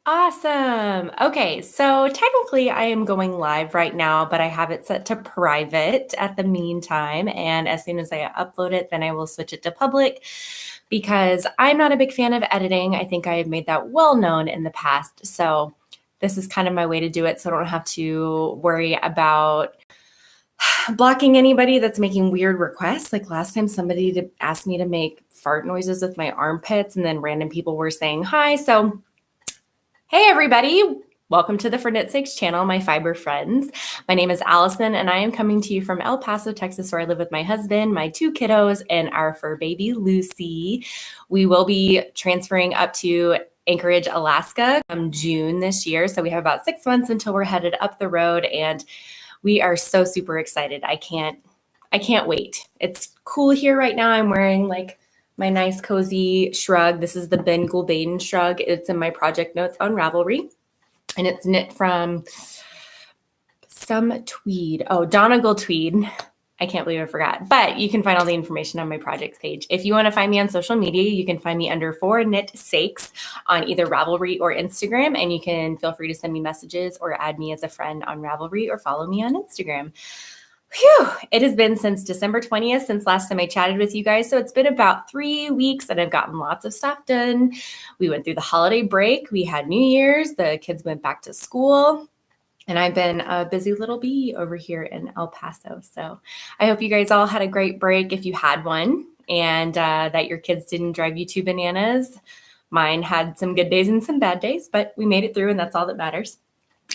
Awesome. Okay, so technically I am going live right now, but I have it set to private at the meantime. And as soon as I upload it, then I will switch it to public because I'm not a big fan of editing. I think I have made that well known in the past. So this is kind of my way to do it so I don't have to worry about blocking anybody that's making weird requests. Like last time somebody asked me to make fart noises with my armpits and then random people were saying hi. So hey everybody, welcome to the For Knit's Sakes channel, my fiber friends. My name is Allison and I am coming to you from El Paso, Texas, where I live with my husband, my two kiddos, and our fur baby, Lucy. We will be transferring up to Anchorage, Alaska June this year. So we have about 6 months until we're headed up the road and we are so super excited. I can't wait. It's cool here right now. I'm wearing like my nice cozy shrug. This is the Ben Gulbaden shrug. It's in my project notes on Ravelry. And it's knit from some tweed. Oh, Donegal tweed. I can't believe I forgot. But you can find all the information on my projects page. If you want to find me on social media, you can find me under For Knit Sakes on either Ravelry or Instagram. And you can feel free to send me messages or add me as a friend on Ravelry or follow me on Instagram. Whew, it has been since December 20th since last time I chatted with you guys. So it's been about 3 weeks and I've gotten lots of stuff done. We went through the holiday break. We had New Year's. The kids went back to school. And I've been a busy little bee over here in El Paso. So I hope you guys all had a great break if you had one and that your kids didn't drive you too bananas. Mine had some good days and some bad days, but we made it through and that's all that matters.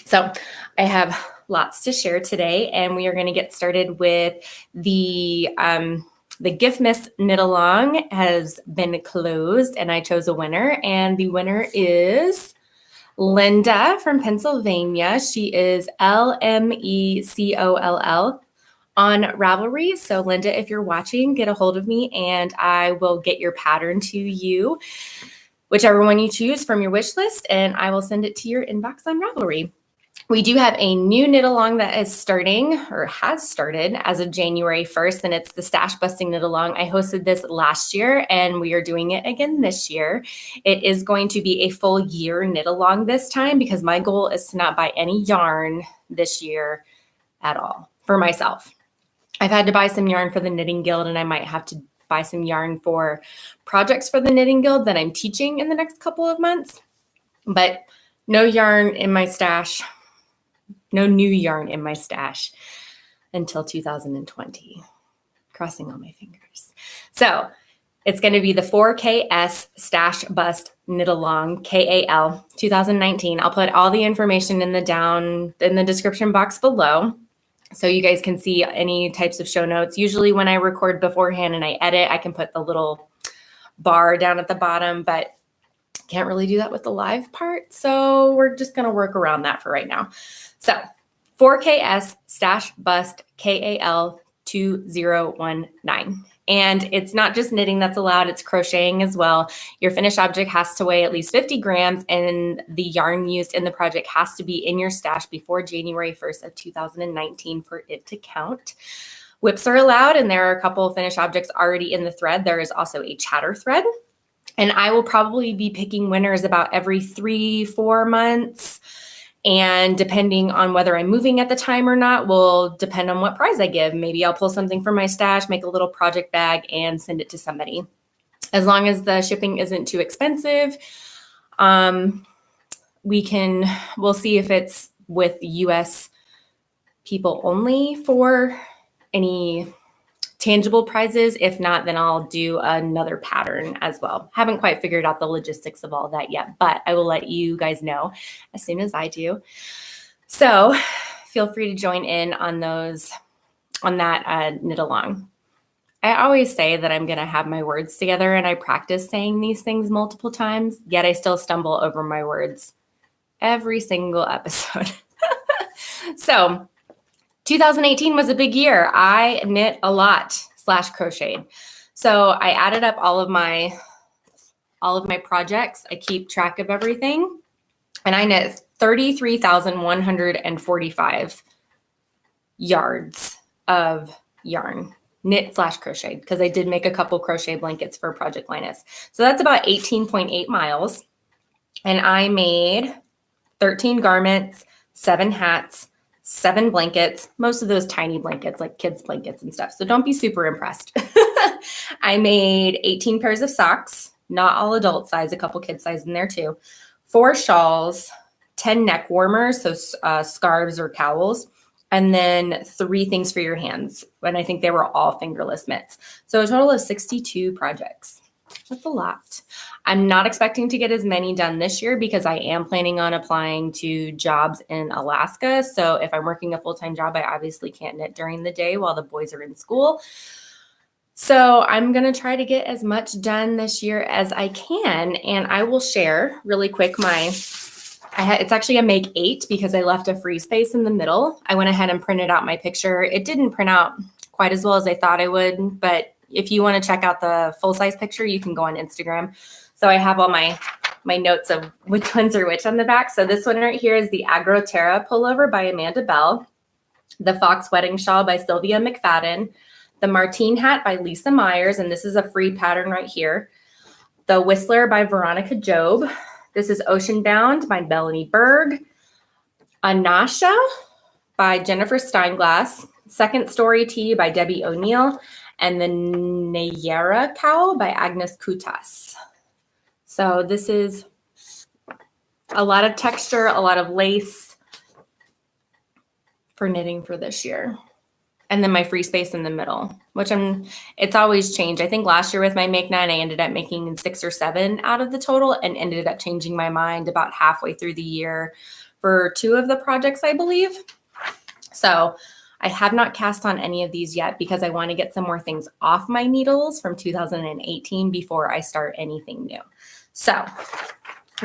So I have lots to share today, and we are going to get started with the Giftmas knit along has been closed, and I chose a winner, and the winner is Linda from Pennsylvania. She is Lmcoll on Ravelry. So Linda, if you're watching, get a hold of me, and I will get your pattern to you, whichever one you choose from your wish list, and I will send it to your inbox on Ravelry. We do have a new knit along that is starting or has started as of January 1st, and it's the Stash Busting Knit Along. I hosted this last year and we are doing it again this year. It is going to be a full year knit along this time because my goal is to not buy any yarn this year at all for myself. I've had to buy some yarn for the Knitting Guild and I might have to buy some yarn for projects for the Knitting Guild that I'm teaching in the next couple of months, but no yarn in my stash. No new yarn in my stash until 2020. Crossing all my fingers. So it's going to be the 4KS Stash Bust Knit Along KAL 2019. I'll put all the information in the description box below so you guys can see any types of show notes. Usually when I record beforehand and I edit, I can put the little bar down at the bottom, but can't really do that with the live part. So we're just going to work around that for right now. So 4KS Stash Bust KAL 2019. And it's not just knitting that's allowed, it's crocheting as well. Your finished object has to weigh at least 50 grams and the yarn used in the project has to be in your stash before January 1st of 2019 for it to count. Whips are allowed and there are a couple of finished objects already in the thread. There is also a chatter thread. And I will probably be picking winners about every 3-4 months. And depending on whether I'm moving at the time or not will depend on what prize I give. Maybe I'll pull something from my stash, make a little project bag, and send it to somebody. As long as the shipping isn't too expensive, we'll see if it's with US people only for any tangible prizes. If not, then I'll do another pattern as well. Haven't quite figured out the logistics of all that yet, but I will let you guys know as soon as I do. So feel free to join in on that knit along. I always say that I'm going to have my words together and I practice saying these things multiple times, yet I still stumble over my words every single episode. So 2018 was a big year. I knit a lot / crocheted. So I added up all of my projects. I keep track of everything. And I knit 33,145 yards of yarn, knit / crocheted, because I did make a couple crochet blankets for Project Linus. So that's about 18.8 miles. And I made 13 garments, 7 hats, 7 blankets, most of those tiny blankets, like kids' blankets and stuff. So don't be super impressed. I made 18 pairs of socks, not all adult size, a couple kid size in there too, 4 shawls, 10 neck warmers, so scarves or cowls, and then 3 things for your hands. And I think they were all fingerless mitts. So a total of 62 projects. That's a lot. I'm not expecting to get as many done this year because I am planning on applying to jobs in Alaska. So if I'm working a full-time job, I obviously can't knit during the day while the boys are in school. So I'm going to try to get as much done this year as I can. And I will share really quick it's actually a make 8 because I left a free space in the middle. I went ahead and printed out my picture. It didn't print out quite as well as I thought I would, but if you want to check out the full-size picture, you can go on Instagram. So I have all my notes of which ones are which on the back. So this one right here is the Agro Terra pullover by Amanda Bell, the Fox Wedding Shawl by Sylvia McFadden, the Martine hat by Lisa Myers, and this is a free pattern right here, the Whistler by Veronica Job. This is Ocean Bound by Melanie Berg, Anasha by Jennifer Steinglass, Second Story Tea by Debbie O'Neill, and the Nayara Cowl by Agnes Kutas. So this is a lot of texture, a lot of lace for knitting for this year. And then my free space in the middle, which it's always changed. I think last year with my Make 9, I ended up making 6 or 7 out of the total and ended up changing my mind about halfway through the year for 2 of the projects, I believe. So I have not cast on any of these yet because I want to get some more things off my needles from 2018 before I start anything new. So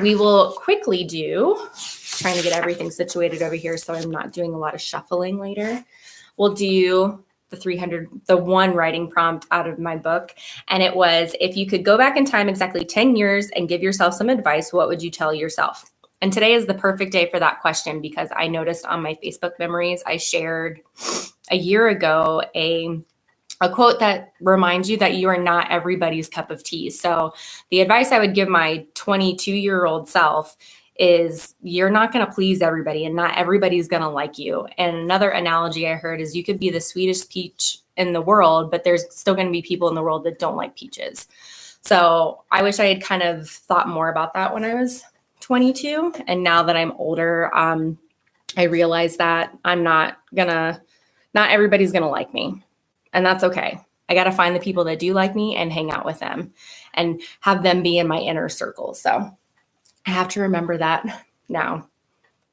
we will quickly trying to get everything situated over here so I'm not doing a lot of shuffling later. We'll do the one writing prompt out of my book. And it was, if you could go back in time exactly 10 years and give yourself some advice, what would you tell yourself? And today is the perfect day for that question because I noticed on my Facebook memories, I shared a year ago a quote that reminds you that you are not everybody's cup of tea. So the advice I would give my 22-year-old self is you're not going to please everybody and not everybody's going to like you. And another analogy I heard is you could be the sweetest peach in the world, but there's still going to be people in the world that don't like peaches. So I wish I had kind of thought more about that when I was 22. And now that I'm older, I realize that not everybody's going to like me. And that's okay. I got to find the people that do like me and hang out with them and have them be in my inner circle. So I have to remember that now.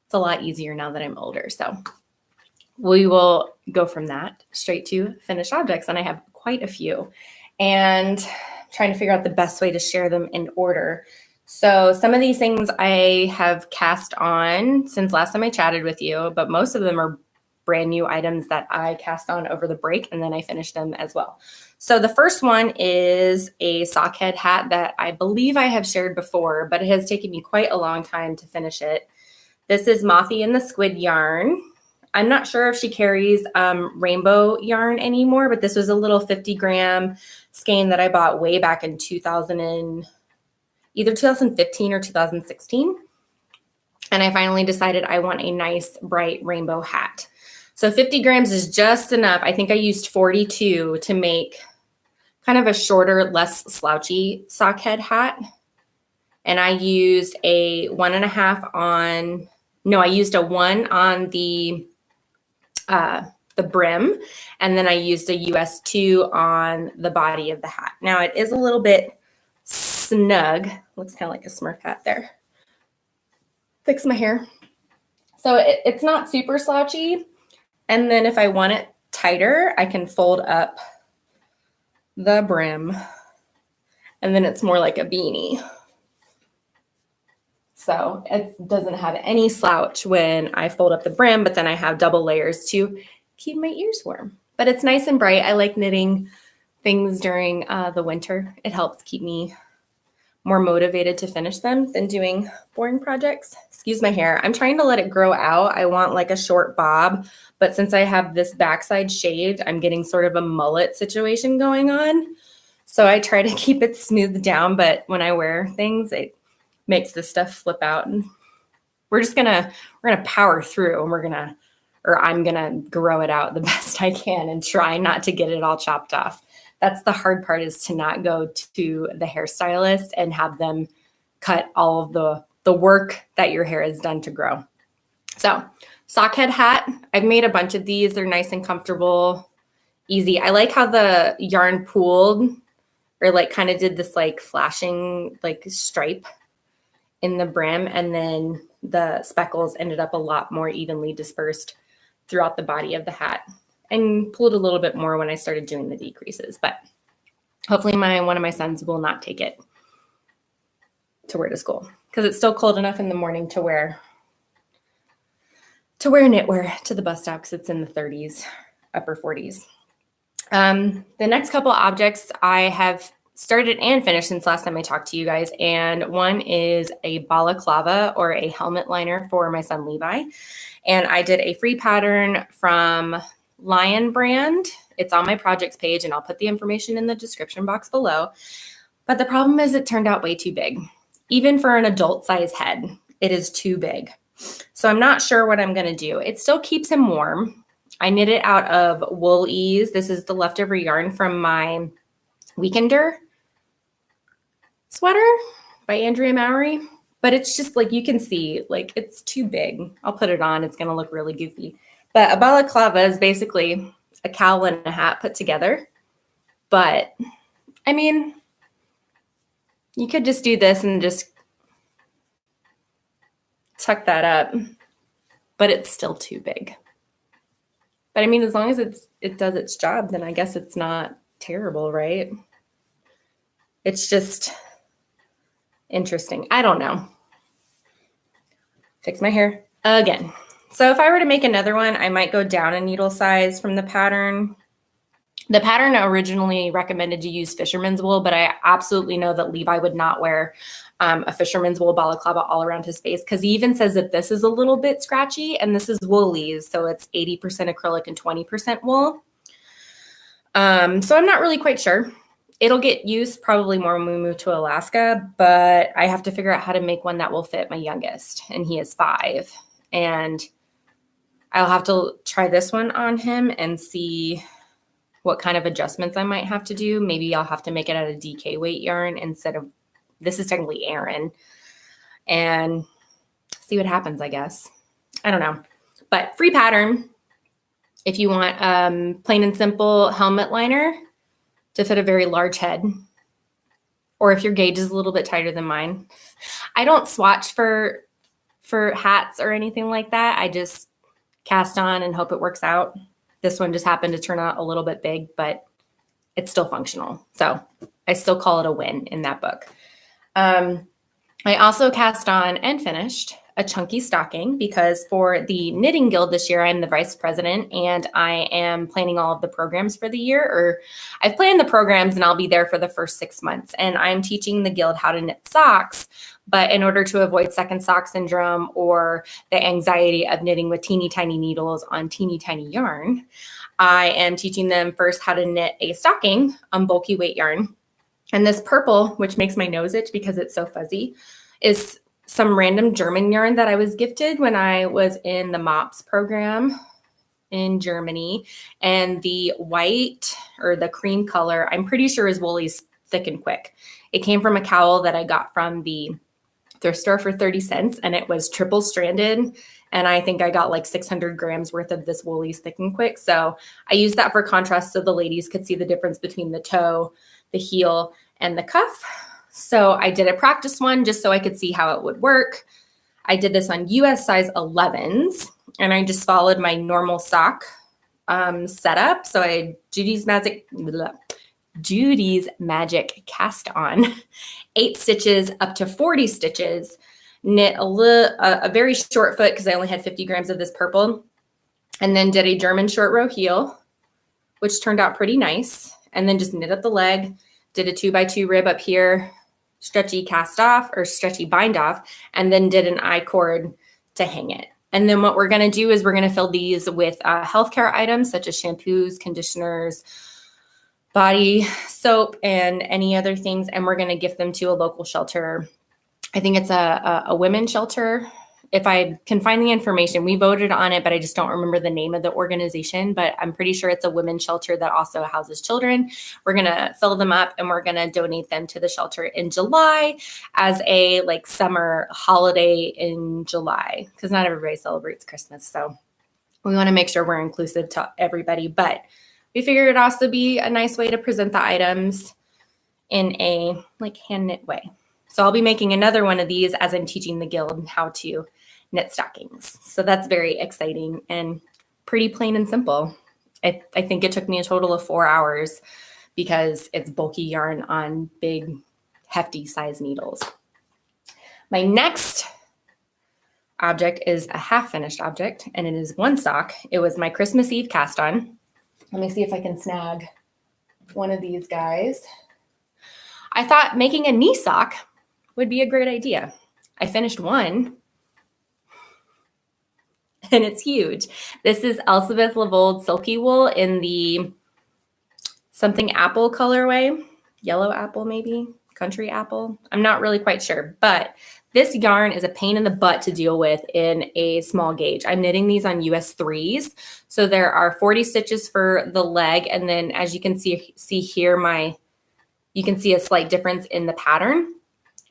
It's a lot easier now that I'm older. So we will go from that straight to finished objects. And I have quite a few and trying to figure out the best way to share them in order. So some of these things I have cast on since last time I chatted with you, but most of them are brand new items that I cast on over the break and then I finished them as well. So the first one is a sockhead hat that I believe I have shared before, but it has taken me quite a long time to finish it. This is Mothy and the Squid yarn. I'm not sure if she carries rainbow yarn anymore, but this was a little 50-gram skein that I bought way back in either 2015 or 2016. And I finally decided I want a nice bright rainbow hat. So 50 grams is just enough. I think I used 42 to make kind of a shorter, less slouchy sockhead hat. And I used a 1.5 I used a 1 on the brim, and then I used a US 2 on the body of the hat. Now it is a little bit snug. Looks kind of like a Smurf hat there. Fix my hair. So it's not super slouchy. And then if I want it tighter, I can fold up the brim and then it's more like a beanie. So it doesn't have any slouch when I fold up the brim, but then I have double layers to keep my ears warm. But it's nice and bright. I like knitting things during the winter. It helps keep me more motivated to finish them than doing boring projects. Excuse my hair. I'm trying to let it grow out. I want like a short bob, but since I have this backside shaved, I'm getting sort of a mullet situation going on. So I try to keep it smoothed down, but when I wear things, it makes this stuff flip out. And we're gonna power through, and I'm gonna grow it out the best I can and try not to get it all chopped off. That's the hard part, is to not go to the hairstylist and have them cut all of the work that your hair has done to grow. So sockhead hat, I've made a bunch of these. They're nice and comfortable, easy. I like how the yarn pooled, or like kind of did this like flashing like stripe in the brim, and then the speckles ended up a lot more evenly dispersed throughout the body of the hat, and pulled a little bit more when I started doing the decreases. But hopefully one of my sons will not take it to wear to school, because it's still cold enough in the morning to wear knitwear to the bus stop, because it's in the 30s, upper 40s. The next couple objects I have started and finished since last time I talked to you guys. And one is a balaclava, or a helmet liner, for my son Levi. And I did a free pattern from Lion brand. It's on my projects page, and I'll put the information in the description box below. But the problem is it turned out way too big. Even for an adult size head, it is too big. So I'm not sure what I'm going to do. It still keeps him warm. I knit it out of Wool Ease. This is the leftover yarn from my Weekender sweater by Andrea Mowry. But it's just like, you can see, like, it's too big. I'll put it on. It's going to look really goofy. But a balaclava is basically a cowl and a hat put together. But, I mean, you could just do this and just tuck that up. But it's still too big. But I mean, as long as it does its job, then I guess it's not terrible, right? It's just interesting. I don't know. Fix my hair again. So if I were to make another one, I might go down a needle size from the pattern. The pattern originally recommended to use fisherman's wool, but I absolutely know that Levi would not wear a fisherman's wool balaclava all around his face, because he even says that this is a little bit scratchy, and this is Woolies, so it's 80% acrylic and 20% wool. So I'm not really quite sure. It'll get used probably more when we move to Alaska, but I have to figure out how to make one that will fit my youngest, and he is 5. And I'll have to try this one on him and see what kind of adjustments I might have to do. Maybe I'll have to make it out of DK weight yarn instead of, this is technically Aran, and see what happens, I guess. I don't know. But free pattern, if you want plain and simple helmet liner to fit a very large head, or if your gauge is a little bit tighter than mine. I don't swatch for hats or anything like that. I just cast on and hope it works out. This one just happened to turn out a little bit big, but it's still functional. So I still call it a win in that book. I also cast on and finished a chunky stocking, because for the Knitting Guild this year, I'm the vice president, and I am planning all of the programs for the year, or I've planned the programs and I'll be there for the first 6 months. And I'm teaching the guild how to knit socks, but in order to avoid second sock syndrome or the anxiety of knitting with teeny tiny needles on teeny tiny yarn, I am teaching them first how to knit a stocking on bulky weight yarn. And this purple, which makes my nose itch because it's so fuzzy, is some random German yarn that I was gifted when I was in the MOPS program in Germany. And the white, or the cream color, I'm pretty sure is Woolies Thick and Quick. It came from a cowl that I got from the thrift store for 30 cents, and it was triple stranded. And I think I got like 600 grams worth of this Woolies Thick and Quick. So I used that for contrast so the ladies could see the difference between the toe, the heel, and the cuff. So I did a practice one just so I could see how it would work. I did this on US size 11s, and I just followed my normal sock setup. So I Judy's Magic cast on 8 stitches up to 40 stitches, knit a very short foot because I only had 50 grams of this purple, and then did a German short row heel, which turned out pretty nice, and then just knit up the leg, did a 2x2 rib up here, stretchy cast off or stretchy bind off, and then did an I-cord to hang it. And then what we're going to do is we're going to fill these with healthcare items such as shampoos, conditioners, body soap, and any other things. And we're going to gift them to a local shelter I think it's a women's shelter. If I can find the information, we voted on it, but I just don't remember the name of the organization, but I'm pretty sure it's a women's shelter that also houses children. We're going to fill them up and we're going to donate them to the shelter in July as a like summer holiday in July, because not everybody celebrates Christmas. So we want to make sure we're inclusive to everybody, but we figured it'd also be a nice way to present the items in a like hand knit way. So I'll be making another one of these as I'm teaching the guild how to knit stockings. So that's very exciting and pretty plain and simple. I think it took me a total of 4 hours because it's bulky yarn on big, hefty size needles. My next object is a half finished object, and it is one sock. It was my Christmas Eve cast on. Let me see if I can snag one of these guys. I thought making a knee sock would be a great idea. I finished one, and it's huge. This is Elizabeth Lavold Silky Wool in the something apple colorway, yellow apple maybe, country apple. I'm not really quite sure, but this yarn is a pain in the butt to deal with in a small gauge. I'm knitting these on US 3s. So there are 40 stitches for the leg. And then as you can see here, you can see a slight difference in the pattern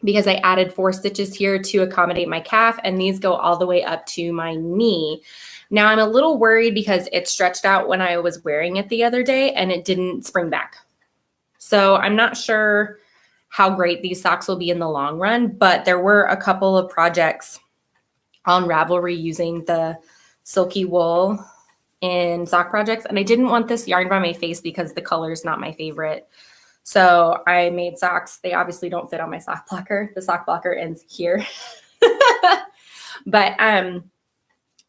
because I added 4 stitches here to accommodate my calf, and these go all the way up to my knee. Now I'm a little worried because it stretched out when I was wearing it the other day and it didn't spring back. So I'm not sure how great these socks will be in the long run, but there were a couple of projects on Ravelry using the silky wool in sock projects, and I didn't want this yarn by my face because the color is not my favorite. So I made socks. They obviously don't fit on my sock blocker. The sock blocker ends here. But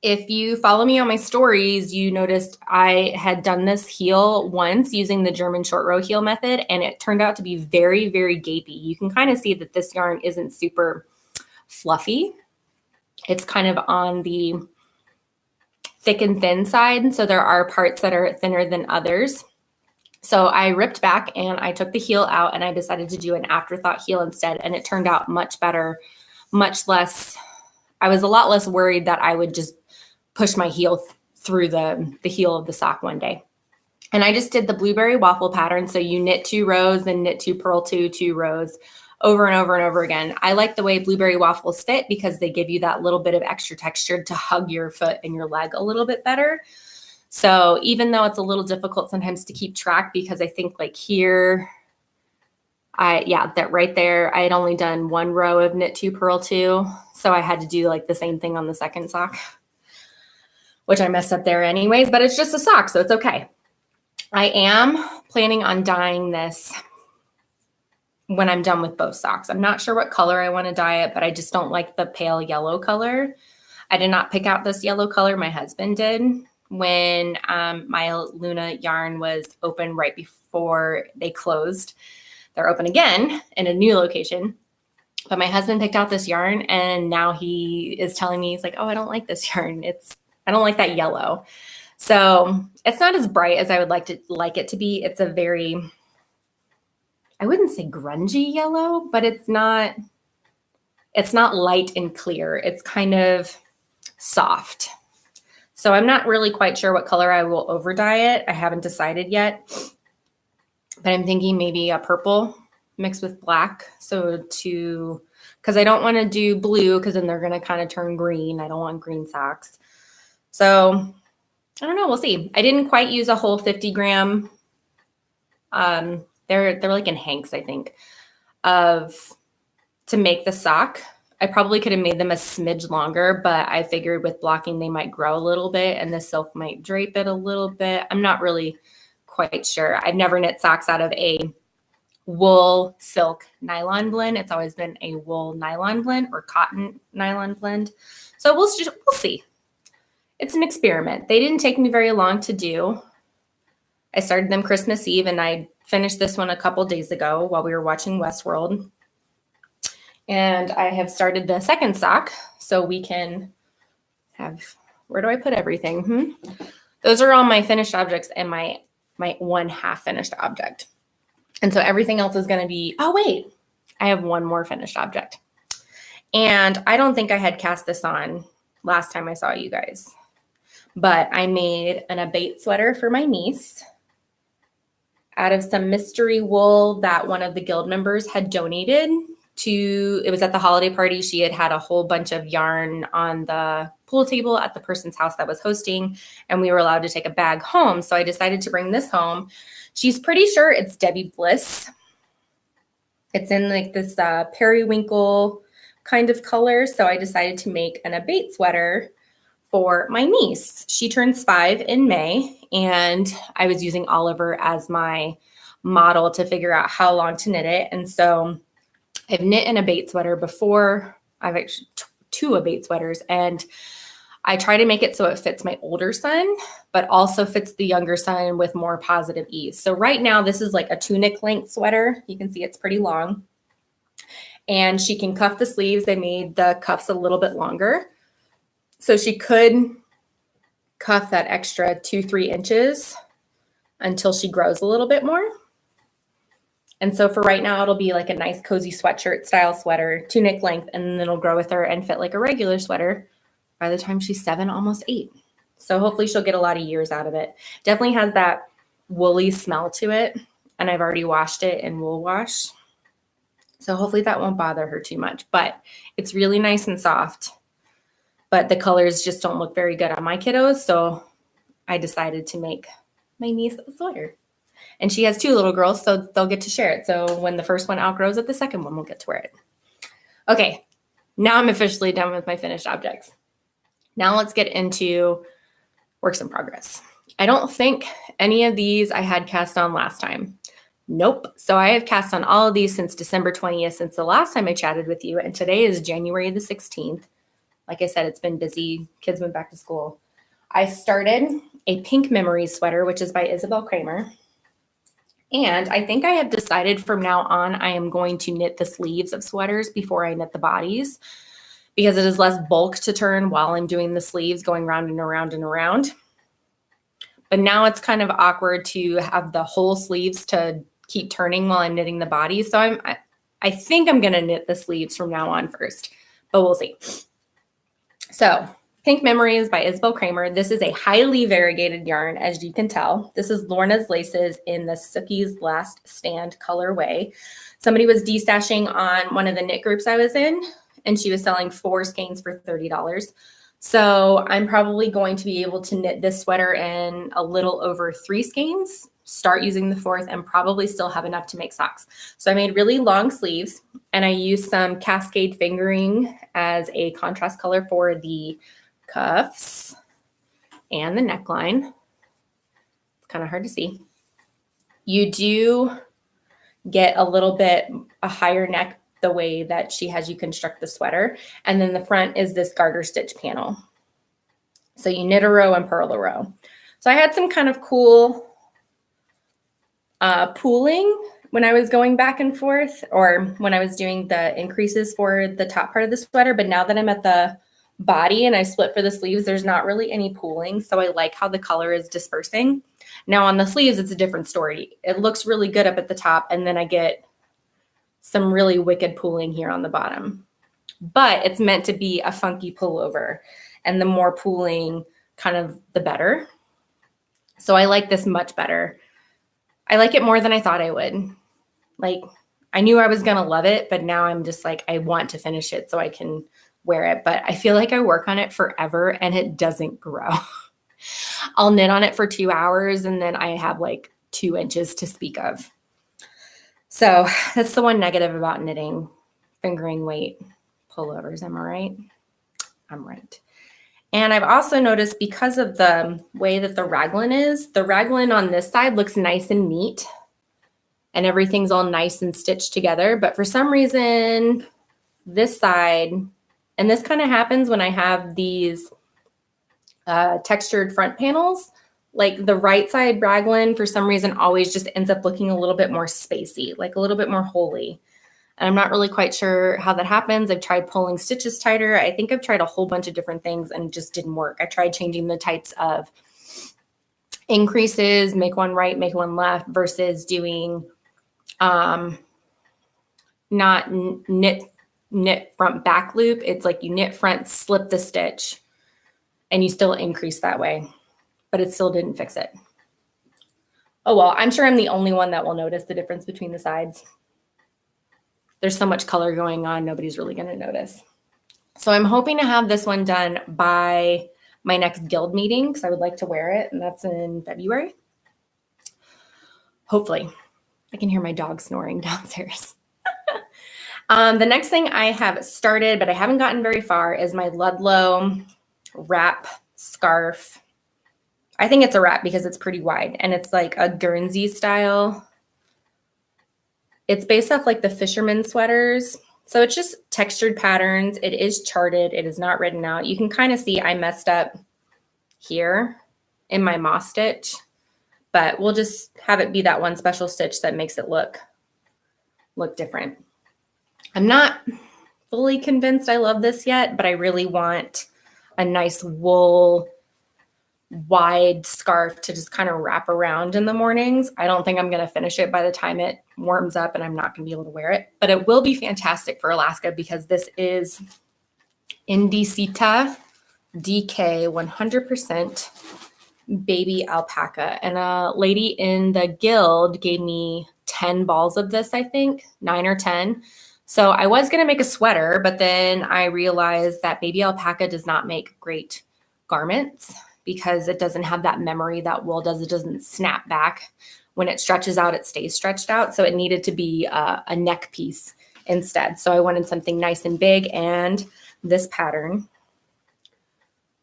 if you follow me on my stories, you noticed I had done this heel once using the German short row heel method, and it turned out to be very, very gapey. You can kind of see that this yarn isn't super fluffy. It's kind of on the thick and thin side. So there are parts that are thinner than others. So I ripped back and I took the heel out, and I decided to do an afterthought heel instead. And it turned out much better, much less. I was a lot less worried that I would just push my heel through the heel of the sock one day. And I just did the blueberry waffle pattern. So you knit 2 rows, then knit 2, purl 2, 2 rows over and over and over again. I like the way blueberry waffles fit because they give you that little bit of extra texture to hug your foot and your leg a little bit better. So even though it's a little difficult sometimes to keep track, because I think like here, that right there, I had only done 1 row of knit 2, purl 2. So I had to do like the same thing on the second sock, which I messed up there anyways, but it's just a sock, so it's okay. I am planning on dyeing this when I'm done with both socks. I'm not sure what color I want to dye it, but I just don't like the pale yellow color. I did not pick out this yellow color. My husband did when my Luna yarn was open right before they closed. They're open again in a new location. But my husband picked out this yarn, and now he is telling me, he's like, oh, I don't like this yarn. I don't like that yellow. So it's not as bright as I would like it to be. It's a very, I wouldn't say grungy yellow, but it's not light and clear. It's kind of soft. So I'm not really quite sure what color I will over dye it. I haven't decided yet, but I'm thinking maybe a purple mixed with black. Because I don't want to do blue because then they're going to kind of turn green. I don't want green socks. So I don't know. We'll see. I didn't quite use a whole 50 gram. They're like in hanks, I think, to make the sock. I probably could have made them a smidge longer, but I figured with blocking, they might grow a little bit and the silk might drape it a little bit. I'm not really quite sure. I've never knit socks out of a wool silk nylon blend. It's always been a wool nylon blend or cotton nylon blend. So we'll see. It's an experiment. They didn't take me very long to do. I started them Christmas Eve, and I finished this one a couple days ago while we were watching Westworld. And I have started the second sock so we can have, where do I put everything? Those are all my finished objects and my one half finished object. And so everything else is going to be, oh wait, I have one more finished object. And I don't think I had cast this on last time I saw you guys, but I made an abate sweater for my niece out of some mystery wool that one of the guild members had donated to. It was at the holiday party. She had a whole bunch of yarn on the pool table at the person's house that was hosting, and we were allowed to take a bag home. So I decided to bring this home. She's pretty sure it's Debbie Bliss. It's in like this periwinkle kind of color. So I decided to make an abate sweater for my niece. She turns 5 in May, and I was using Oliver as my model to figure out how long to knit it. And so I've knit an abate sweater before. I've actually 2 abate sweaters, and I try to make it so it fits my older son, but also fits the younger son with more positive ease. So right now, this is like a tunic length sweater. You can see it's pretty long. And she can cuff the sleeves. They made the cuffs a little bit longer. So she could cuff that extra 2-3 inches until she grows a little bit more. And so for right now, it'll be like a nice cozy sweatshirt style sweater, tunic length, and then it'll grow with her and fit like a regular sweater by the time she's 7, almost 8. So hopefully she'll get a lot of years out of it. Definitely has that woolly smell to it. And I've already washed it in wool wash. So hopefully that won't bother her too much, but it's really nice and soft. But the colors just don't look very good on my kiddos. So I decided to make my niece a sweater. And she has 2 little girls, so they'll get to share it. So when the first one outgrows it, the second one will get to wear it. Okay, now I'm officially done with my finished objects. Now let's get into works in progress. I don't think any of these I had cast on last time. Nope. So I have cast on all of these since December 20th, since the last time I chatted with you. And today is January the 16th. Like I said, it's been busy. Kids went back to school. I started a Pink Memories sweater, which is by Isabel Kramer. And I think I have decided from now on, I am going to knit the sleeves of sweaters before I knit the bodies, because it is less bulk to turn while I'm doing the sleeves, going round and around and around. But now it's kind of awkward to have the whole sleeves to keep turning while I'm knitting the body. So I think I'm going to knit the sleeves from now on first, but we'll see. So Pink Memories by Isabel Kramer. This is a highly variegated yarn, as you can tell. This is Lorna's Laces in the Sookie's Last Stand colorway. Somebody was destashing on one of the knit groups I was in, and she was selling 4 skeins for $30. So I'm probably going to be able to knit this sweater in a little over 3 skeins, start using the 4th, and probably still have enough to make socks. So I made really long sleeves, and I used some Cascade fingering as a contrast color for the cuffs and the neckline. It's kind of hard to see. You do get a little bit a higher neck the way that she has you construct the sweater. And then the front is this garter stitch panel. So you knit a row and purl a row. So I had some kind of cool pooling when I was going back and forth, or when I was doing the increases for the top part of the sweater. But now that I'm at the body and I split for the sleeves, there's not really any pooling. So I like how the color is dispersing. Now on the sleeves, it's a different story. It looks really good up at the top, and then I get some really wicked pooling here on the bottom. But it's meant to be a funky pullover, and the more pooling, kind of the better. So I like this much better. I like it more than I thought I would. Like, I knew I was going to love it, but now I'm just like, I want to finish it so I can wear it. But I feel like I work on it forever and it doesn't grow. I'll knit on it for 2 hours and then I have like 2 inches to speak of. So that's the one negative about knitting fingering weight pullovers. Am I right? I'm right. And I've also noticed, because of the way that the raglan is, the raglan on this side looks nice and neat and everything's all nice and stitched together. But for some reason, this side, and this kind of happens when I have these textured front panels, like the right side raglan for some reason always just ends up looking a little bit more spacey, like a little bit more holy. And I'm not really quite sure how that happens. I've tried pulling stitches tighter. I think I've tried a whole bunch of different things and it just didn't work. I tried changing the types of increases, make one right, make one left, versus doing not knit knit front back loop. It's like you knit front, slip the stitch, and you still increase that way, but it still didn't fix it. Oh, well, I'm sure I'm the only one that will notice the difference between the sides. There's so much color going on, nobody's really going to notice. So I'm hoping to have this one done by my next guild meeting because I would like to wear it, and that's in February. Hopefully. I can hear my dog snoring downstairs. The next thing I have started, but I haven't gotten very far, is my Ludlow wrap scarf. I think it's a wrap because it's pretty wide, and it's like a Guernsey style. It's based off like the fisherman sweaters. So it's just textured patterns. It is charted. It is not written out. You can kind of see I messed up here in my moss stitch, but we'll just have it be that one special stitch that makes it look different. I'm not fully convinced I love this yet, but I really want a nice wool wide scarf to just kind of wrap around in the mornings. I don't think I'm going to finish it by the time it warms up, and I'm not going to be able to wear it, but it will be fantastic for Alaska because this is Indicita DK 100% baby alpaca. And a lady in the guild gave me 10 balls of this, I think 9 or 10. So I was going to make a sweater, but then I realized that baby alpaca does not make great garments because it doesn't have that memory that wool does. It doesn't snap back. When it stretches out, it stays stretched out. So it needed to be a neck piece instead. So I wanted something nice and big, and this pattern,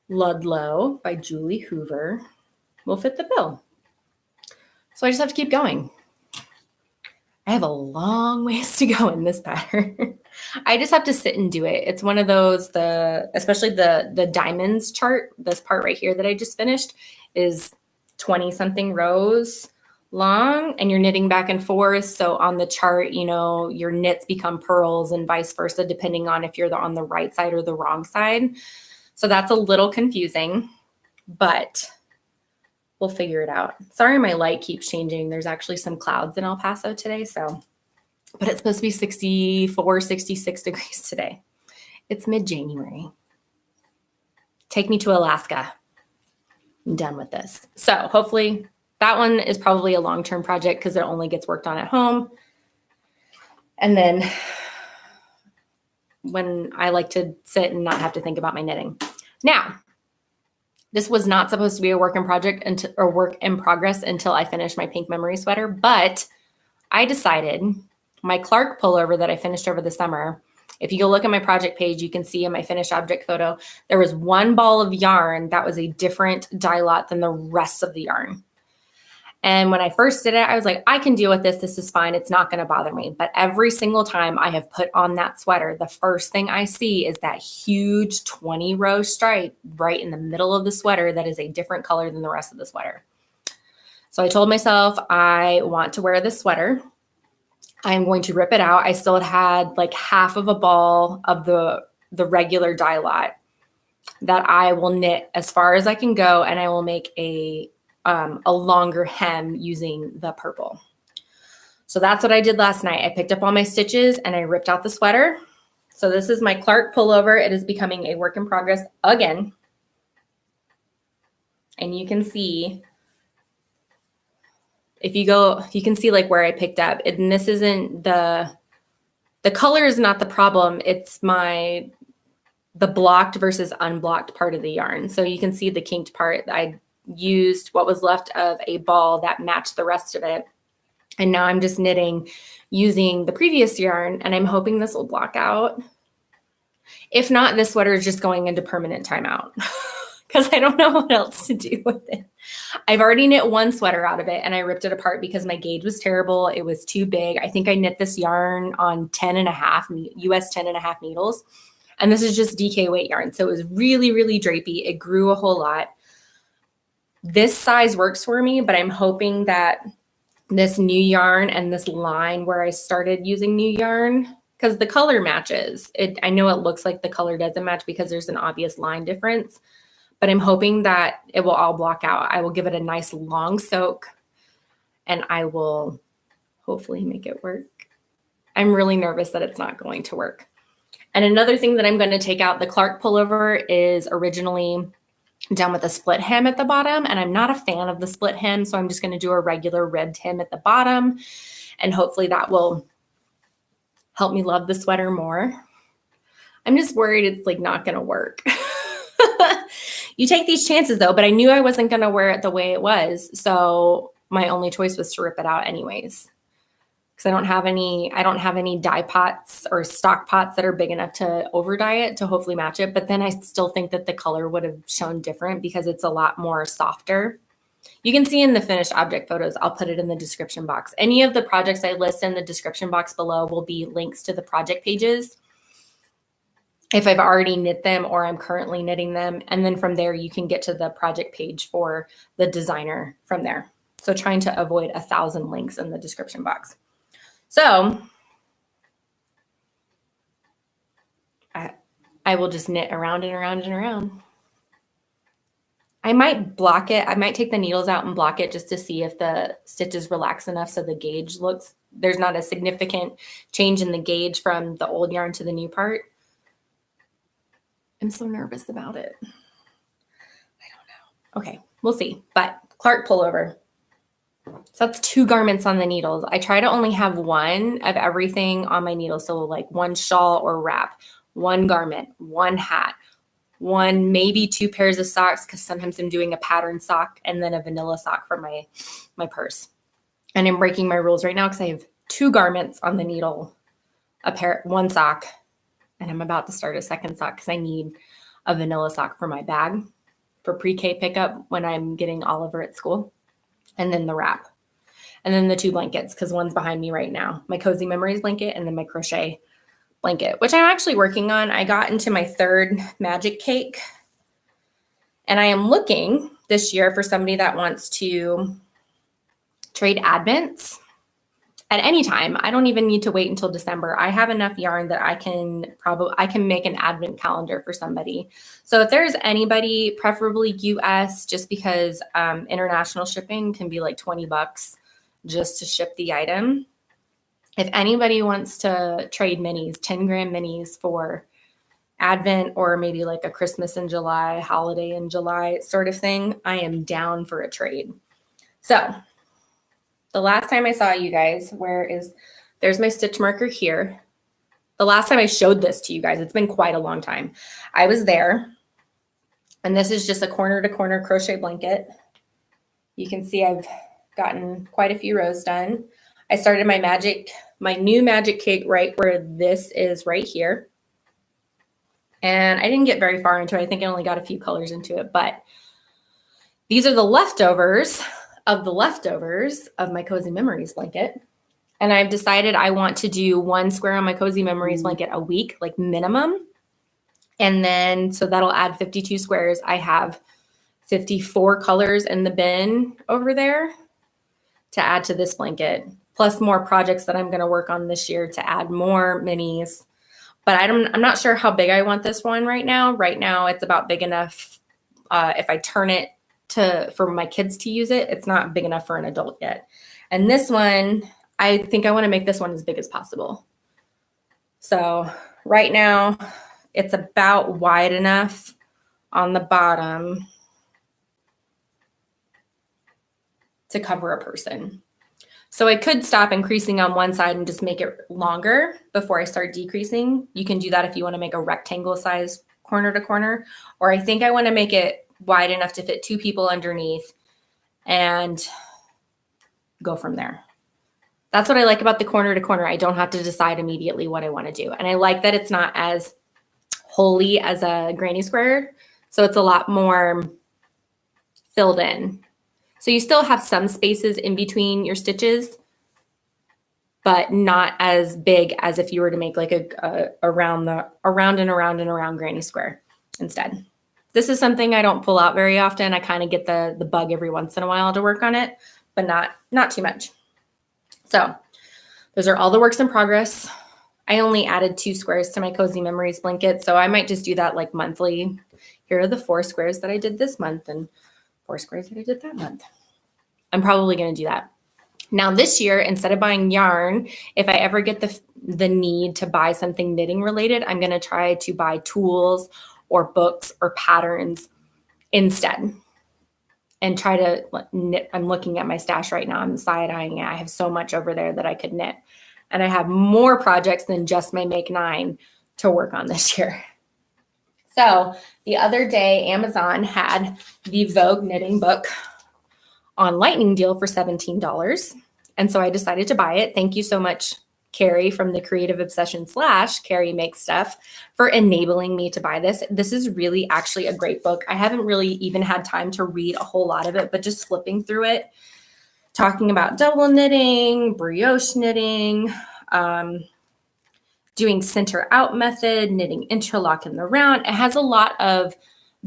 Ludlow by Julie Hoover, will fit the bill. So I just have to keep going. I have a long ways to go in this pattern. I just have to sit and do it. It's one of those, especially the diamonds chart, this part right here that I just finished is 20 something rows long, and you're knitting back and forth. So on the chart, you know, your knits become pearls and vice versa, depending on if you're on the right side or the wrong side. So that's a little confusing, but we'll figure it out. Sorry, my light keeps changing. There's actually some clouds in El Paso today, but it's supposed to be 64, 66 degrees today. It's mid-January. Take me to Alaska. I'm done with this. So hopefully that one is probably a long-term project because it only gets worked on at home. And then when I like to sit and not have to think about my knitting. Now, this was not supposed to be a work in progress until I finished my pink memory sweater, but I decided my Clark pullover that I finished over the summer, if you go look at my project page, you can see in my finished object photo, there was one ball of yarn that was a different dye lot than the rest of the yarn. And when I first did it, I was like, I can deal with this. This is fine. It's not going to bother me. But every single time I have put on that sweater, the first thing I see is that huge 20-row stripe right in the middle of the sweater that is a different color than the rest of the sweater. So I told myself I want to wear this sweater. I'm going to rip it out. I still had like half of a ball of the regular dye lot that I will knit as far as I can go, and I will make a longer hem using the purple. So that's what I did last night. I picked up all my stitches and I ripped out the sweater. So this is my Clark pullover. It is becoming a work in progress again. And you can see, if you go, you can see like where I picked up. And this isn't the color is not the problem. It's the blocked versus unblocked part of the yarn. So you can see the kinked part. I used what was left of a ball that matched the rest of it. And now I'm just knitting using the previous yarn, and I'm hoping this will block out. If not, this sweater is just going into permanent timeout because I don't know what else to do with it. I've already knit one sweater out of it, and I ripped it apart because my gauge was terrible. It was too big. I think I knit this yarn on 10.5 US 10.5 needles. And this is just DK weight yarn. So it was really, really drapey. It grew a whole lot. This size works for me, but I'm hoping that this new yarn and this line where I started using new yarn, because the color matches. I know it looks like the color doesn't match because there's an obvious line difference, but I'm hoping that it will all block out. I will give it a nice long soak, and I will hopefully make it work. I'm really nervous that it's not going to work. And another thing that I'm going to take out, the Clark pullover is originally done with a split hem at the bottom, and I'm not a fan of the split hem, so I'm just going to do a regular ribbed hem at the bottom, and hopefully that will help me love the sweater more. I'm just worried it's like not going to work. You take these chances though, but I knew I wasn't going to wear it the way it was, so my only choice was to rip it out anyways. Because I don't have any dye pots or stock pots that are big enough to over dye it to hopefully match it. But then I still think that the color would have shown different because it's a lot more softer. You can see in the finished object photos, I'll put it in the description box. Any of the projects I list in the description box below will be links to the project pages if I've already knit them or I'm currently knitting them. And then from there, you can get to the project page for the designer from there. So trying to avoid 1,000 links in the description box. So I will just knit around and around and around. I might block it. I might take the needles out and block it just to see if the stitches relax enough so the gauge looks, there's not a significant change in the gauge from the old yarn to the new part. I'm so nervous about it. I don't know. Okay, we'll see. But Clark pullover. So that's 2 garments on the needles. I try to only have one of everything on my needle. So like 1 shawl or wrap, 1 garment, 1 hat, 1, maybe 2 pairs of socks, because sometimes I'm doing a pattern sock and then a vanilla sock for my purse. And I'm breaking my rules right now because I have 2 garments on the needle, 1 sock, and I'm about to start a 2nd sock because I need a vanilla sock for my bag for pre-K pickup when I'm getting Oliver at school. And then the wrap. And then the 2 blankets, because one's behind me right now. My Cozy Memories blanket and then my crochet blanket, which I'm actually working on. I got into my 3rd magic cake. And I am looking this year for somebody that wants to trade advents at any time. I don't even need to wait until December. I have enough yarn that I can make an advent calendar for somebody. So if there's anybody, preferably US, just because international shipping can be like $20 just to ship the item. If anybody wants to trade minis, 10-gram minis for advent or maybe like a Christmas in July, holiday in July sort of thing, I am down for a trade. So the last time I saw you guys, there's my stitch marker here. The last time I showed this to you guys, it's been quite a long time. I was there, and this is just a corner to corner crochet blanket. You can see I've gotten quite a few rows done. I started my new magic cake right where this is right here. And I didn't get very far into it. I think I only got a few colors into it, but these are the leftovers of my Cozy Memories blanket. And I've decided I want to do 1 square on my Cozy Memories blanket a week, like minimum. And then, so that'll add 52 squares. I have 54 colors in the bin over there to add to this blanket, plus more projects that I'm going to work on this year to add more minis. But I'm not sure how big I want this one right now. Right now, it's about big enough. If I turn it for my kids to use it, it's not big enough for an adult yet. And this one, I think I want to make this one as big as possible. So right now it's about wide enough on the bottom to cover a person. So I could stop increasing on one side and just make it longer before I start decreasing. You can do that if you want to make a rectangle size corner to corner, or I think I want to make it wide enough to fit 2 people underneath and go from there. That's what I like about the corner to corner. I don't have to decide immediately what I want to do. And I like that it's not as holy as a granny square. So it's a lot more filled in. So you still have some spaces in between your stitches, but not as big as if you were to make like a around and around granny square instead. This is something I don't pull out very often. I kind of get the bug every once in a while to work on it, but not too much. So those are all the works in progress. I only added 2 squares to my Cozy Memories blanket, so I might just do that like monthly. Here are the 4 squares that I did this month and 4 squares that I did that month. I'm probably going to do that. Now this year, instead of buying yarn, if I ever get the need to buy something knitting related, I'm going to try to buy tools or books or patterns instead and try to knit. I'm looking at my stash right now. I'm side-eyeing it. I have so much over there that I could knit. And I have more projects than just my Make 9 to work on this year. So the other day, Amazon had the Vogue knitting book on lightning deal for $17. And so I decided to buy it. Thank you so much, Carrie from the Creative Obsession / Carrie Makes Stuff, for enabling me to buy this. This is really actually a great book. I haven't really even had time to read a whole lot of it, but just flipping through it, talking about double knitting, brioche knitting, doing center out method, knitting interlock in the round. It has a lot of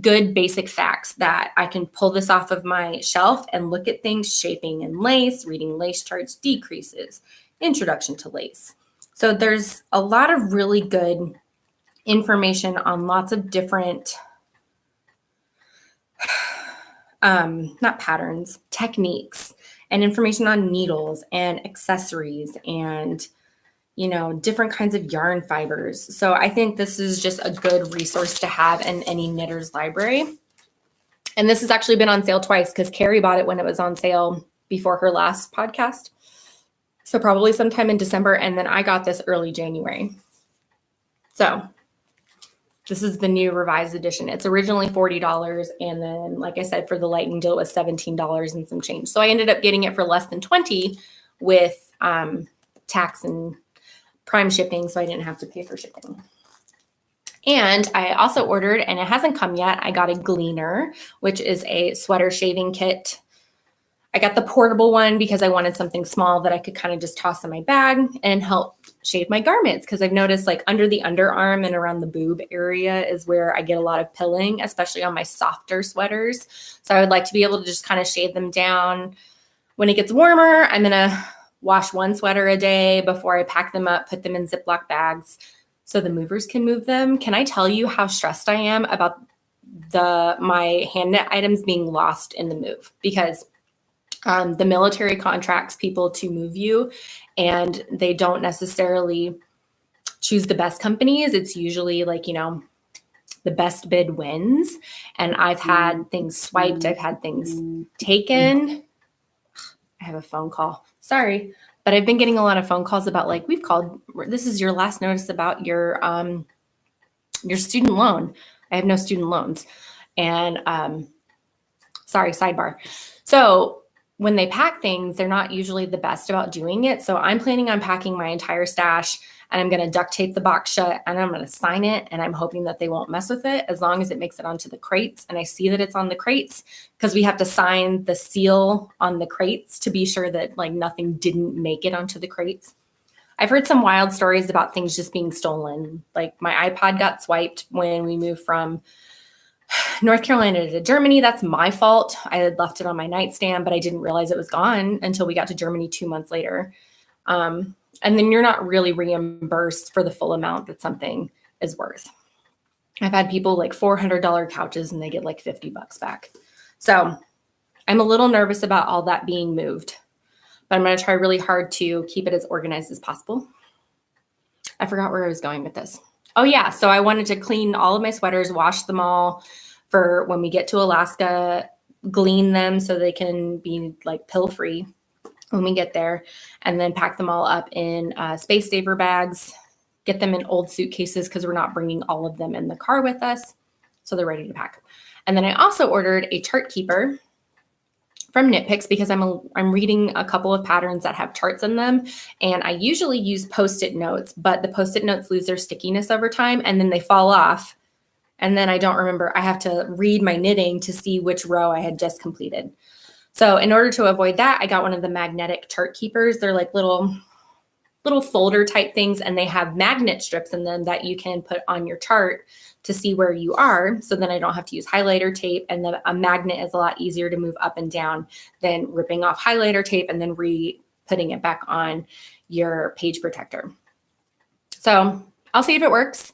good basic facts that I can pull this off of my shelf and look at things, shaping and lace, reading lace charts, decreases, introduction to lace. So there's a lot of really good information on lots of different, not patterns, techniques, and information on needles and accessories and different kinds of yarn fibers. So I think this is just a good resource to have in any knitter's library. And this has actually been on sale twice because Carrie bought it when it was on sale before her last podcast. So probably sometime in December. And then I got this early January. So this is the new revised edition. It's originally $40. And then, like I said, for the lightning deal, it was $17 and some change. So I ended up getting it for less than $20 with tax and Prime shipping, so I didn't have to pay for shipping. And I also ordered, and it hasn't come yet, I got a Gleaner, which is a sweater shaving kit. I got the portable one because I wanted something small that I could kind of just toss in my bag and help shave my garments, because I've noticed like under the underarm and around the boob area is where I get a lot of pilling, especially on my softer sweaters. So I would like to be able to just kind of shave them down. When it gets warmer, I'm going to wash one sweater a day before I pack them up, put them in Ziploc bags so the movers can move them. Can I tell you how stressed I am about my hand knit items being lost in the move? Because the military contracts people to move you, and they don't necessarily choose the best companies. It's usually like, the best bid wins. And I've had things swiped. I've had things taken. I have a phone call. Sorry, but I've been getting a lot of phone calls about like, we've called, this is your last notice about your student loan. I have no student loans. And sorry, sidebar. So when they pack things, they're not usually the best about doing it. So I'm planning on packing my entire stash, and I'm going to duct tape the box shut, and I'm going to sign it. And I'm hoping that they won't mess with it as long as it makes it onto the crates. And I see that it's on the crates because we have to sign the seal on the crates to be sure that like nothing didn't make it onto the crates. I've heard some wild stories about things just being stolen. Like my iPod got swiped when we moved from North Carolina to Germany. That's my fault. I had left it on my nightstand, but I didn't realize it was gone until we got to Germany 2 months later. And then you're not really reimbursed for the full amount that something is worth. I've had people like $400 couches and they get like $50 back. So I'm a little nervous about all that being moved, but I'm going to try really hard to keep it as organized as possible. I forgot where I was going with this. Oh yeah. So I wanted to clean all of my sweaters, wash them all for when we get to Alaska, glean them so they can be like pill free when we get there, and then pack them all up in space saver bags, get them in old suitcases because we're not bringing all of them in the car with us. So they're ready to pack. And then I also ordered a chart keeper from Knit Picks because I'm reading a couple of patterns that have charts in them. And I usually use Post-it notes, but the Post-it notes lose their stickiness over time and then they fall off. And then I don't remember, I have to read my knitting to see which row I had just completed. So in order to avoid that, I got one of the magnetic chart keepers. They're like little folder type things, and they have magnet strips in them that you can put on your chart to see where you are. So then I don't have to use highlighter tape, and then a magnet is a lot easier to move up and down than ripping off highlighter tape and then putting it back on your page protector. So I'll see if it works.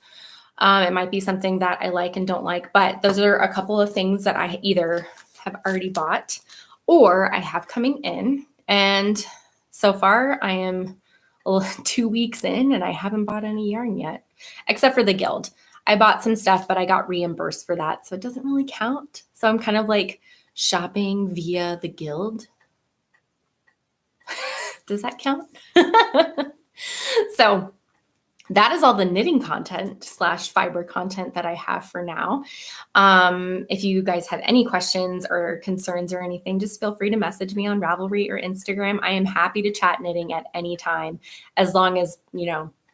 It might be something that I like and don't like, but those are a couple of things that I either have already bought or I have coming in. And So far, I am 2 weeks in and I haven't bought any yarn yet, except for the guild. I bought some stuff, but I got reimbursed for that, so it doesn't really count. So I'm kind of like shopping via the guild. Does that count? So that is all the knitting content / fiber content that I have for now. If you guys have any questions or concerns or anything, just feel free to message me on Ravelry or Instagram. I am happy to chat knitting at any time, as long as,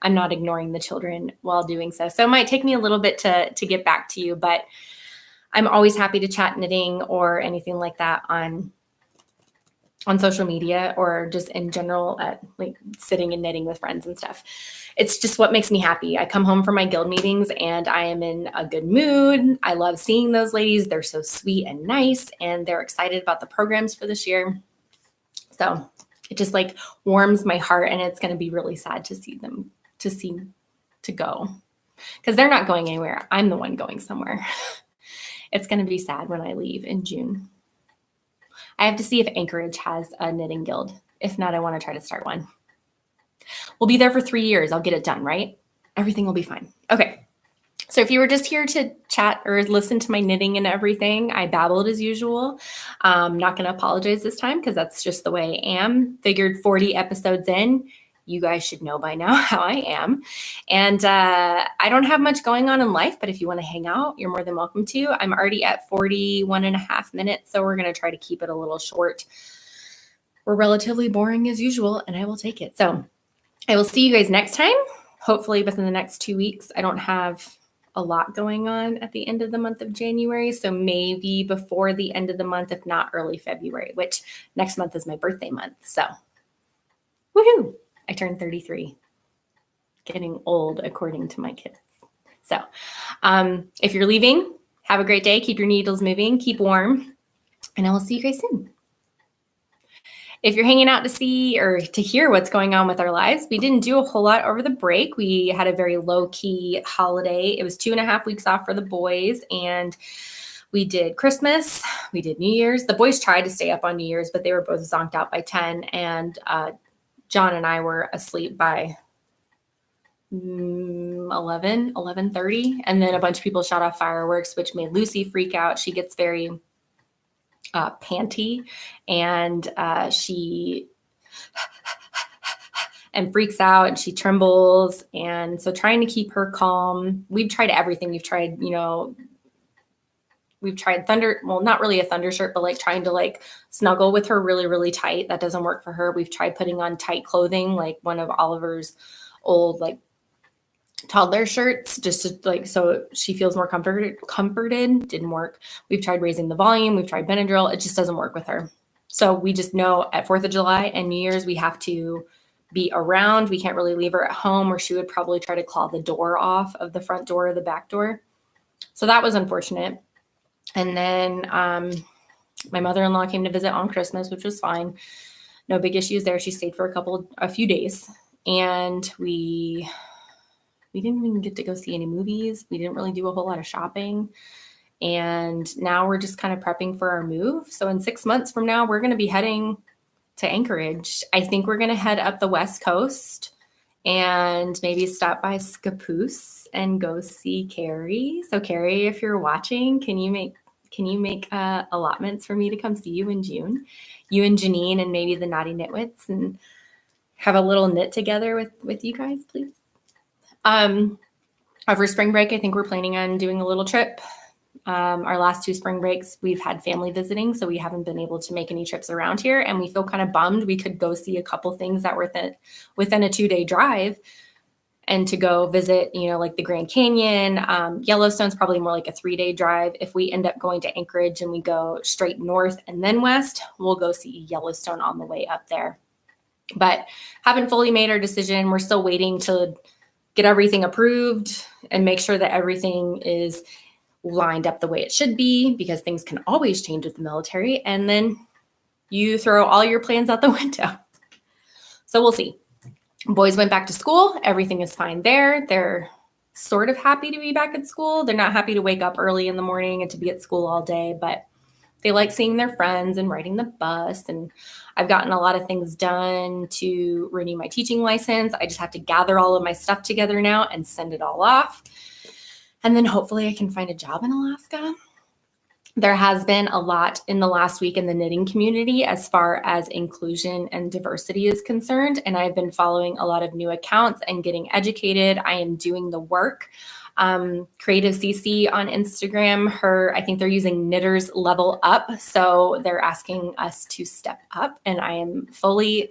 I'm not ignoring the children while doing so. So it might take me a little bit to get back to you, but I'm always happy to chat knitting or anything like that on social media, or just in general at like sitting and knitting with friends and stuff. It's just what makes me happy. I come home from my guild meetings and I am in a good mood. I love seeing those ladies. They're so sweet and nice, and they're excited about the programs for this year. So it just like warms my heart, and it's going to be really sad to see them to go, because they're not going anywhere. I'm the one going somewhere. It's going to be sad when I leave in June. I have to see if Anchorage has a knitting guild. If not, I want to try to start one. We'll be there for 3 years. I'll get it done, right? Everything will be fine. Okay. So if you were just here to chat or listen to my knitting and everything, I babbled as usual. I'm not going to apologize this time, because that's just the way I am. Figured 40 episodes in, you guys should know by now how I am. And I don't have much going on in life, but if you want to hang out, you're more than welcome to. I'm already at 41.5 minutes, so we're going to try to keep it a little short. We're relatively boring as usual, and I will take it. So I will see you guys next time, hopefully within the next 2 weeks. I don't have a lot going on at the end of the month of January, so maybe before the end of the month, if not early February, which next month is my birthday month. So woohoo! I turned 33, getting old according to my kids. So if you're leaving, have a great day. Keep your needles moving, keep warm, and I will see you guys soon. If you're hanging out to see or to hear what's going on with our lives, we didn't do a whole lot over the break. We had a very low-key holiday. It was 2.5 weeks off for the boys, and we did Christmas. We did New Year's. The boys tried to stay up on New Year's, but they were both zonked out by 10, and John and I were asleep by 11:30, and then a bunch of people shot off fireworks, which made Lucy freak out. She gets very panty, and she and freaks out, and she trembles. And so trying to keep her calm, we've tried everything. We've tried, thunder, well, not really a thunder shirt, but like trying to like snuggle with her really, really tight. That doesn't work for her. We've tried putting on tight clothing, like one of Oliver's old like toddler shirts, just to like, so she feels more comforted. Didn't work. We've tried raising the volume. We've tried Benadryl. It just doesn't work with her. So we just know at 4th of July and New Year's, we have to be around. We can't really leave her at home, or she would probably try to claw the door off of the front door or the back door. So that was unfortunate. And then my mother-in-law came to visit on Christmas, which was fine. No big issues there. She stayed for a few days, and we didn't even get to go see any movies. We didn't really do a whole lot of shopping. And now we're just kind of prepping for our move. So in 6 months from now, we're going to be heading to Anchorage. I think we're going to head up the West Coast and maybe stop by Scappoose and go see Carrie. So Carrie, if you're watching, can you make allotments for me to come see you in June? You and Janine and maybe the Naughty Knitwits, and have a little knit together with you guys, please. Over spring break, I think we're planning on doing a little trip. Our last 2 spring breaks, we've had family visiting, so we haven't been able to make any trips around here, and we feel kind of bummed. We could go see a couple things that were within a 2-day drive, and to go visit, like the Grand Canyon. Yellowstone's probably more like a 3-day drive. If we end up going to Anchorage and we go straight north and then west, we'll go see Yellowstone on the way up there. But haven't fully made our decision. We're still waiting to get everything approved and make sure that everything is lined up the way it should be, because things can always change with the military, and then you throw all your plans out the window. So we'll see. Boys went back to school. Everything is fine there. They're sort of happy to be back at school. They're not happy to wake up early in the morning and to be at school all day, but they like seeing their friends and riding the bus. And I've gotten a lot of things done to renew my teaching license. I just have to gather all of my stuff together now and send it all off. And then hopefully I can find a job in Alaska. There has been a lot in the last week in the knitting community as far as inclusion and diversity is concerned. And I've been following a lot of new accounts and getting educated. I am doing the work. Creative CC on Instagram, I think they're using Knitters Level Up. So they're asking us to step up, and I am fully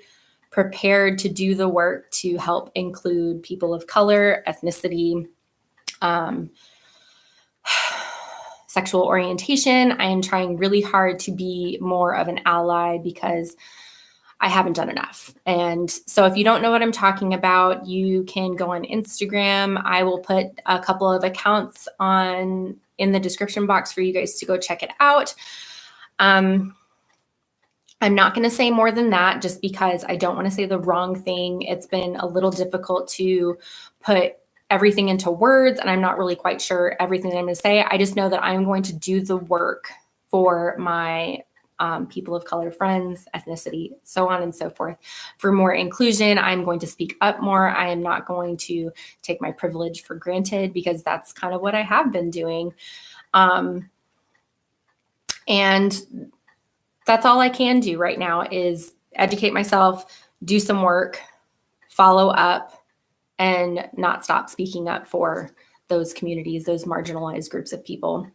prepared to do the work to help include people of color, ethnicity, sexual orientation. I am trying really hard to be more of an ally because I haven't done enough. And so if you don't know what I'm talking about, you can go on Instagram. I will put a couple of accounts in the description box for you guys to go check it out. I'm not going to say more than that just because I don't want to say the wrong thing. It's been a little difficult to put everything into words, and I'm not really quite sure everything that I'm going to say. I just know that I'm going to do the work for my people of color friends, ethnicity, so on and so forth. For more inclusion, I'm going to speak up more. I am not going to take my privilege for granted because that's kind of what I have been doing. And that's all I can do right now is educate myself, do some work, follow up, and not stop speaking up for those communities, those marginalized groups of people.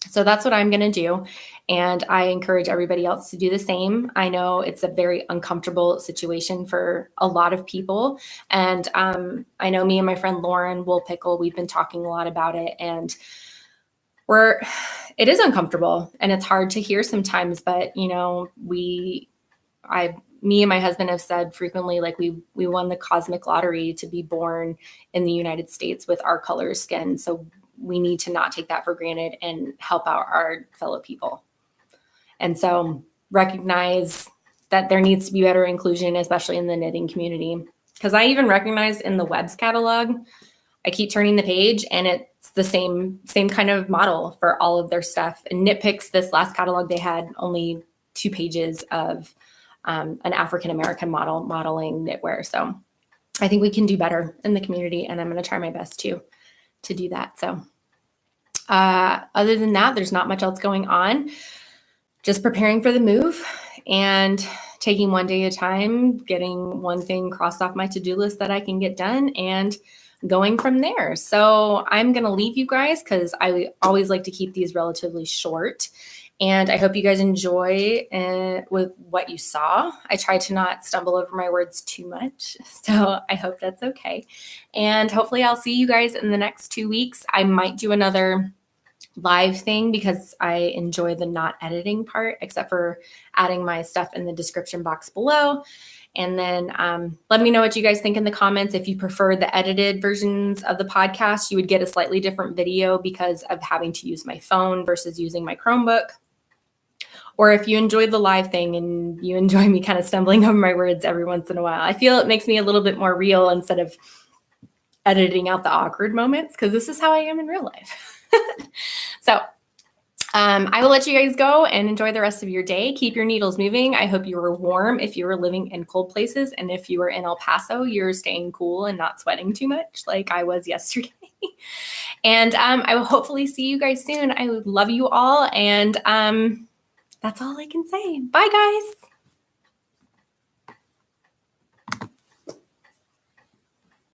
So that's what I'm going to do. And I encourage everybody else to do the same. I know it's a very uncomfortable situation for a lot of people. And I know me and my friend Lauren Woolpickle, we've been talking a lot about it. And it is uncomfortable and it's hard to hear sometimes. But, you know, me and my husband have said frequently, like we won the cosmic lottery to be born in the United States with our color skin. So we need to not take that for granted and help out our fellow people. And so recognize that there needs to be better inclusion, especially in the knitting community. Because I even recognized in the Webs catalog, I keep turning the page and it's the same kind of model for all of their stuff. And Knitpicks, this last catalog, they had only 2 pages of an African-American model modeling knitwear. So I think we can do better in the community, and I'm going to try my best to do that. So other than that, there's not much else going on. Just preparing for the move and taking one day at a time, getting one thing crossed off my to-do list that I can get done and going from there. So I'm going to leave you guys because I always like to keep these relatively short. And I hope you guys enjoy with what you saw. I try to not stumble over my words too much. So I hope that's okay. And hopefully I'll see you guys in the next 2 weeks. I might do another live thing because I enjoy the not editing part, except for adding my stuff in the description box below. And then let me know what you guys think in the comments. If you prefer the edited versions of the podcast, you would get a slightly different video because of having to use my phone versus using my Chromebook. Or if you enjoy the live thing and you enjoy me kind of stumbling over my words every once in a while, I feel it makes me a little bit more real instead of editing out the awkward moments, because this is how I am in real life. So I will let you guys go and enjoy the rest of your day. Keep your needles moving. I hope you were warm if you were living in cold places. And if you were in El Paso, you're staying cool and not sweating too much like I was yesterday. And I will hopefully see you guys soon. I love you all. And that's all I can say. Bye, guys.